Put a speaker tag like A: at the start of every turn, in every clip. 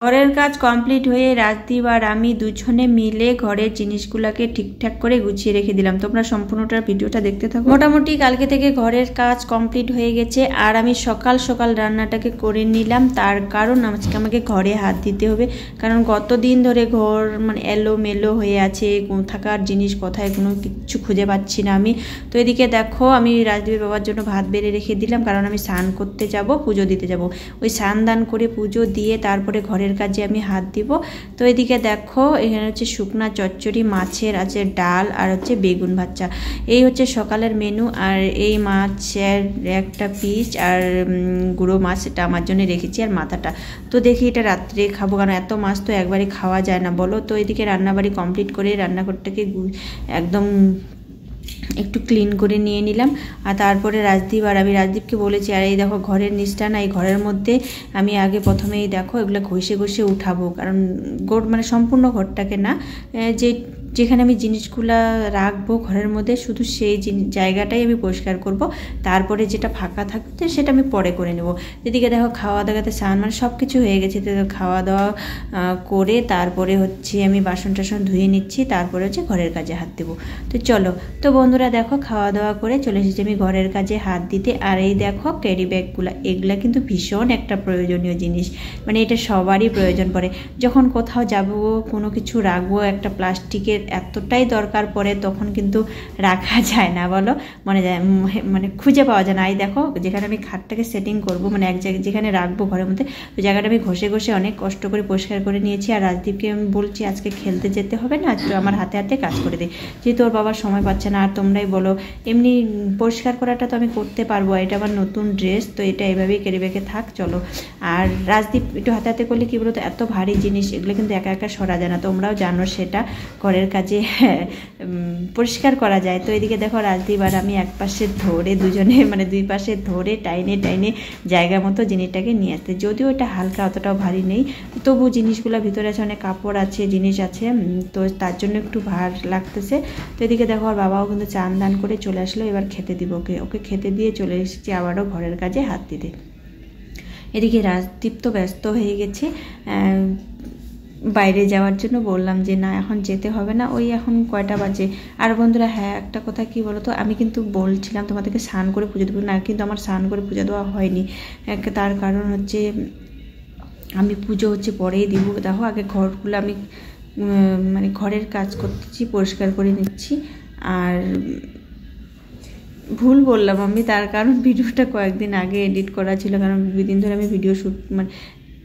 A: ঘরের কাজ কমপ্লিট হয়ে রাজদীপ আর আমি দুজনে মিলে ঘরের জিনিসগুলোকে ঠিকঠাক করে গুছিয়ে রেখে দিলাম। তোমরা সম্পূর্ণটা ভিডিওটা দেখতে থাকো। মোটামুটি কালকে থেকে ঘরের কাজ কমপ্লিট হয়ে গেছে আর আমি সকাল সকাল রান্নাটাকে করে নিলাম। তার কারণ আজকে আমাকে ঘরে হাত দিতে হবে, কারণ গত দিন ধরে ঘর মানে এলোমেলো হয়ে আছে, থাকার জিনিস কোথায় কোনো কিচ্ছু খুঁজে পাচ্ছি না আমি। তো এদিকে দেখো আমি রাজদীপের বাবার জন্য ভাত বেড়ে রেখে দিলাম, কারণ আমি স্নান করতে যাব, পুজো দিতে যাব। ওই স্নান দান করে পুজো দিয়ে তারপরে ঘরের কাজে আমি হাত দিব। তো এদিকে দেখো এখানে হচ্ছে শুকনা চচ্চড়ি, মাছের আছে ডাল আর হচ্ছে বেগুন ভাজা। এই হচ্ছে সকালের মেনু। আর এই মাছের একটা পিস আর গুঁড়ো মাছ, এটা আমার জন্য রেখেছি, আর মাথাটা। তো দেখি এটা রাত্রে খাবো, কারণ এত মাছ তো একবারে খাওয়া যায় না বলো। তো এদিকে রান্নাবাড়ি কমপ্লিট করে রান্নাঘরটাকে একদম একটু ক্লিন করে নিয়ে নিলাম। আর তারপরে রাজদীপ আর আমি রাজদীপকে বলেছি, আর এই দেখো ঘরের নিচটা না, এই ঘরের মধ্যে আমি আগে প্রথমেই দেখো এগুলো ঘষে ঘষে উঠাবো, কারণ মানে সম্পূর্ণ ঘরটাকে না, যেখানে আমি জিনিসগুলা রাখবো ঘরের মধ্যে শুধু সেই জায়গাটাই আমি পরিষ্কার করব। তারপরে যেটা ফাঁকা থাকবে সেটা আমি পরে করে নেব। এদিকে দেখো খাওয়া দাওয়াতে স্নান মানে সব কিছু হয়ে গেছে। তো খাওয়া দাওয়া করে তারপরে হচ্ছে আমি বাসন টাসন ধুয়ে নিচ্ছি, তারপরে হচ্ছে ঘরের কাজে হাত দেবো। তো চলো, তো বন্ধুরা দেখো খাওয়া দাওয়া করে চলে এসেছি আমি ঘরের কাজে হাত দিতে। আর এই দেখো ক্যারি ব্যাগগুলো, এগুলা কিন্তু ভীষণ একটা প্রয়োজনীয় জিনিস, মানে এটা সবারই প্রয়োজন পড়ে। যখন কোথাও যাবো, কোনো কিছু রাখবো, একটা প্লাস্টিকের এতটাই দরকার পড়ে, তখন কিন্তু রাখা যায় না বলো, মানে খুঁজে পাওয়া যায় না। এই দেখো যেখানে আমি খাটটাকে সেটিং করব, মানে এক জায়গায় যেখানে রাখবো ঘরের মধ্যে, ওই জায়গাটা আমি ঘষে ঘষে অনেক কষ্ট করে পরিষ্কার করে নিয়েছি। আর রাজদীপকে আমি বলছি আজকে খেলতে যেতে হবে না, তো আমার হাতে হাতে কাজ করে দিই, যেহেতু ওর বাবার সময় পাচ্ছে না। আর তোমরাই বলো, এমনি পরিষ্কার করাটা তো আমি করতে পারবো, এটা আমার নতুন ড্রেস, তো এটা এইভাবেই ক্যারি ব্যাগে থাক চলো। আর রাজদীপ একটু হাতে হাতে করলে কী বলতো, এত ভারী জিনিস এগুলো কিন্তু একা একা সরা যায় না, তোমরাও জানো সেটা, ঘরের কাজে পরিষ্কার করা যায়। তো এদিকে দেখো রাজদীপ আর আমি এক পাশে ধরে দুজনে মানে দুই পাশে ধরে টাইনে টাইনে জায়গা মতো জিনিসটাকে নিয়ে আসতে, যদিও এটা হালকা, অতটাও ভারী নেই, তবু জিনিসগুলো ভিতরে আছে, অনেক কাপড় আছে, জিনিস আছে, তো তার জন্য একটু ভার লাগতেছে। তো এদিকে দেখো আর বাবাও কিন্তু চান দান করে চলে আসলো, এবার খেতে দিব ওকে খেতে দিয়ে চলে এসেছি আবারও ঘরের কাজে হাত দিতে। এদিকে রাজদীপ তো ব্যস্ত হয়ে গেছে বাইরে যাওয়ার জন্য, বললাম যে না এখন যেতে হবে না, ওই এখন কয়টা বাজে। আর বন্ধুরা হ্যাঁ একটা কথা কি বলো তো, আমি কিন্তু বলছিলাম তোমাদেরকে স্নান করে পুজো দেবো না, কিন্তু আমার স্নান করে পুজো দেওয়া হয়নি। তার কারণ হচ্ছে আমি পুজো হচ্ছে পরেই দিব। দেখো আগে ঘরগুলো আমি মানে ঘরের কাজ করতেছি, পরিষ্কার করে নিচ্ছি। আর ভুল বললাম আমি, তার কারণ ভিডিওটা কয়েকদিন আগে এডিট করা ছিল, কারণ দুদিন ধরে আমি ভিডিও শ্যুট মানে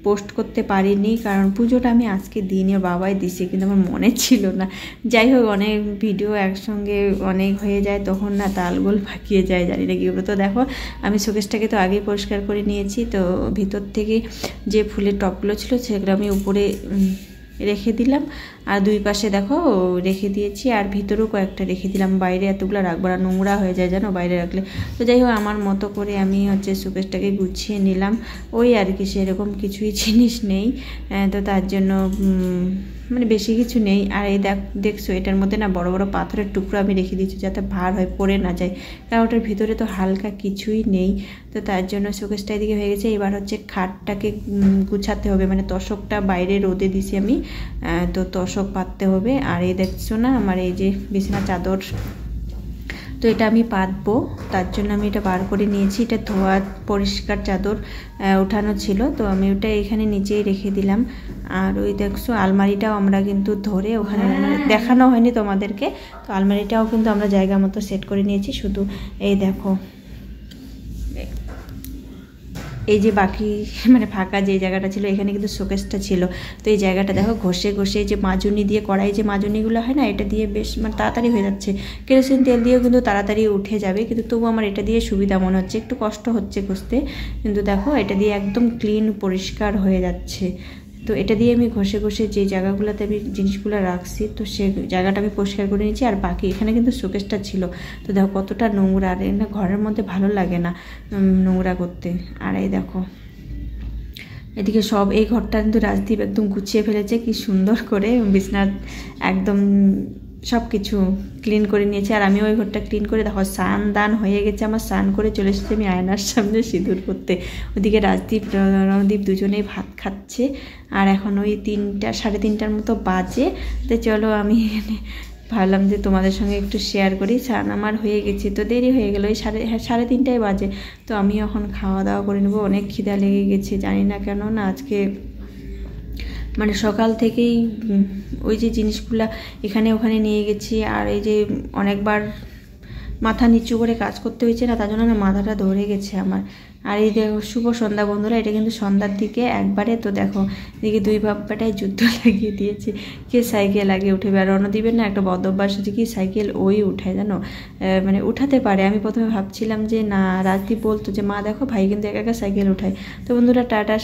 A: পোস্ট করতে পারিনি, কারণ পুজোটা আমি আজকে দিনে বাবাই দিছে, কিন্তু আমার মনে ছিল না। যাই হোক অনেক ভিডিও একসঙ্গে অনেক হয়ে যায়, তখন না তালগোল ফাঁকিয়ে যায়, জানি না কী বলবো। তো দেখো আমি শোকেসটাকে তো আগেই পরিষ্কার করে নিয়েছি, তো ভিতর থেকে যে ফুলের টপগুলো ছিল সেগুলো আমি উপরে রেখে দিলাম, আর দুই পাশে দেখো রেখে দিয়েছি, আর ভিতরেও কয়েকটা রেখে দিলাম। বাইরে এতগুলো রাখবো না, নোংরা হয়ে যায় জানো বাইরে রাখলে। তো যাই হোক আমার মতো করে আমি হচ্ছে শোকেসটাকে গুছিয়ে নিলাম, ওই আর কি, সেরকম কিছুই জিনিস নেই, তো তার জন্য মানে বেশি কিছু নেই। আর এই দেখছো এটার মধ্যে না বড় বড় পাথরের টুকরো আমি রেখে দিয়েছি, যাতে ভার হয় পড়ে না যায়, কারণ ওটার ভিতরে তো হালকা কিছুই নেই। তো তার জন্য শোকেসটা এদিকে হয়ে গেছে। এবার হচ্ছে খাটটাকে গুছাতে হবে, মানে তোষকটা বাইরে রোদে দিছি আমি, তো তোষক পাততে হবে। আর এই দেখছো না আমার এই যে বিছানা চাদর, তো এটা আমি পাতবো, তার জন্য আমি এটা বার করে নিয়েছি। এটা ধোয়া পরিষ্কার চাদর উঠানো ছিল, তো আমি ওটা এখানে নিচেই রেখে দিলাম। আর ওই দেখছো আলমারিটাও আমরা কিন্তু ধরে ওখানে দেখানো হয়নি তোমাদেরকে, তো আলমারিটাও কিন্তু আমরা জায়গা মতো সেট করে নিয়েছি। শুধু এই দেখো এই যে বাকি মানে ফাঁকা যে জায়গাটা ছিল, এখানে কিন্তু শোকেসটা ছিল, তো এই জায়গাটা দেখো ঘষে ঘষে যে মাজুনি দিয়ে, কড়াই যে মাজুনিগুলো হয় না, এটা দিয়ে বেশ মানে তাড়াতাড়ি হয়ে যাচ্ছে। কেরোসিন তেল দিয়েও কিন্তু তাড়াতাড়ি উঠে যাবে, কিন্তু তবু আমার এটা দিয়ে সুবিধা মনে হচ্ছে, একটু কষ্ট হচ্ছে ঘষতে, কিন্তু দেখো এটা দিয়ে একদম ক্লিন পরিষ্কার হয়ে যাচ্ছে। তো এটা দিয়ে আমি ঘষে ঘষে যে জায়গাগুলোতে আমি জিনিসগুলো রাখছি, তো সে জায়গাটা আমি পরিষ্কার করে নিয়েছি। আর বাকি এখানে কিন্তু শোকেসটা ছিল, তো দেখো কতটা নোংরা, আর না ঘরের মধ্যে ভালো লাগে না নোংরা করতে। আর এই দেখো এদিকে সব এই ঘরটা কিন্তু রাজদীপ একদম গুছিয়ে ফেলেছে কি সুন্দর করে, বিছনার একদম সব কিছু ক্লিন করে নিয়েছি। আর আমি ওই ঘরটা ক্লিন করে দেখো স্নান দান হয়ে গেছে আমার, স্নান করে চলে এসেছি আমি আয়নার সামনে সিঁদুর করতে। ওদিকে রাজদীপ রণদীপ দুজনেই ভাত খাচ্ছে। আর এখন ওই 3টা 3:30টার মতো বাজে। তো চলো আমি ভাবলাম যে তোমাদের সঙ্গে একটু শেয়ার করি। স্নান আমার হয়ে গেছে, তো দেরি হয়ে গেলো, ওই 3:30টাই বাজে। তো আমি এখন খাওয়া দাওয়া করে নেবো, অনেক খিদা লেগে গেছে, জানি না কেন না আজকে মানে সকাল থেকেই ওই যে জিনিসগুলা এখানে ওখানে নিয়ে গেছি। আর এই যে অনেকবার মাথা নিচু করে কাজ করতে হয়েছে না, তার জন্য না মাথাটা ধরে গেছে আমার। আর এই দেখো শুভ সন্ধ্যা বন্ধুরা, এটা কিন্তু সন্ধ্যার দিকে একবারে। তো দেখো এদিকে দুই বাপ্পাটাই যুদ্ধ লাগিয়ে দিয়েছে, কে সাইকেল আগে উঠেবে। আর রণদীপের না একটা বদ অভ্যাস আছে কি, সাইকেল ওই উঠায় জানো, মানে উঠাতে পারে। আমি প্রথমে ভাবছিলাম যে না, রাজদীপ বলতো যে মা দেখো ভাই কিন্তু একা একা সাইকেল উঠায়। তো বন্ধুরা টাটা।